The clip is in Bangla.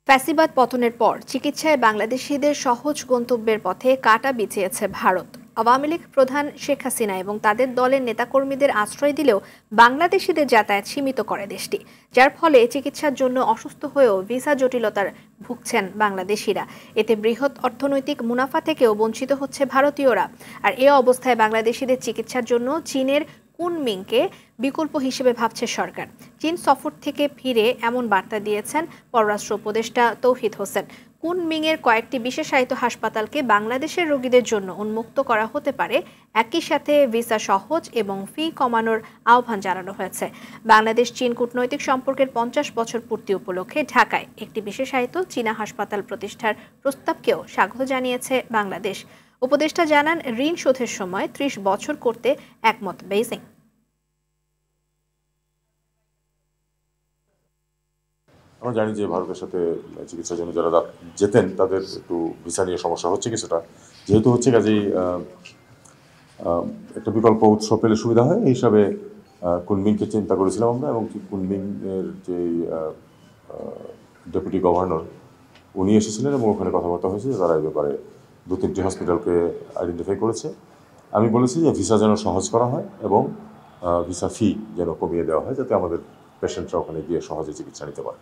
ফ্যাসিবাদ পতনের পর চিকিৎসায় বাংলাদেশিদের সহজ গন্তব্যের পথে কাঁটা বিছিয়েছে ভারত। আওয়ামী লীগ প্রধান শেখ হাসিনা এবং তাদের দলের নেতাকর্মীদের আশ্রয় দিলেও বাংলাদেশিদের যাতায়াত সীমিত করে দেশটি, যার ফলে চিকিৎসার জন্য অসুস্থ হয়েও ভিসা জটিলতার ভুগছেন বাংলাদেশিরা। এতে বৃহৎ অর্থনৈতিক মুনাফা থেকেও বঞ্চিত হচ্ছে ভারতীয়রা। আর এ অবস্থায় বাংলাদেশিদের চিকিৎসার জন্য চীনের কুনমিংকে বিকল্প হিসেবে ভাবছে সরকার। চীন সফর থেকে ফিরে এমন বার্তা দিয়েছেন পররাষ্ট্র উপদেষ্টা তৌহিদ হোসেন। কুনমিংয়ের কয়েকটি বিশেষায়িত হাসপাতালকে বাংলাদেশের রোগীদের জন্য উন্মুক্ত করা হতে পারে। একই সাথে ভিসা সহজ এবং ফি কমানোর আহ্বান জানানো হয়েছে। বাংলাদেশ চীন কূটনৈতিক সম্পর্কের 50 বছর পূর্তি উপলক্ষে ঢাকায় একটি বিশেষায়িত চীনা হাসপাতাল প্রতিষ্ঠার প্রস্তাবকেও স্বাগত জানিয়েছে বাংলাদেশ। উপদেষ্টা জানান, ঋণ শোধের সময় 30 বছর করতে একমত বেইজিং। আমরা জানি যে ভারতের সাথে চিকিৎসার জন্য যারা যেতেন তাদের একটু ভিসা নিয়ে সমস্যা হচ্ছে কিছুটা, যেহেতু হচ্ছে কাজেই একটা বিকল্প উৎস পেলে সুবিধা হয় এই হিসাবে কুনমিংকে চিন্তা করেছিলাম আমরা। এবং কুনমিংয়ের যে ডেপুটি গভর্নর উনি এসেছিলেন এবং ওখানে কথাবার্তা হয়েছে, তারা এই ব্যাপারে 2-3টি হসপিটালকে আইডেন্টিফাই করেছে। আমি বলেছি যে ভিসা যেন সহজ করা হয় এবং ভিসা ফি যেন কমিয়ে দেওয়া হয়, যাতে আমাদের পেশেন্টরা ওখানে গিয়ে সহজে চিকিৎসা নিতে পারে।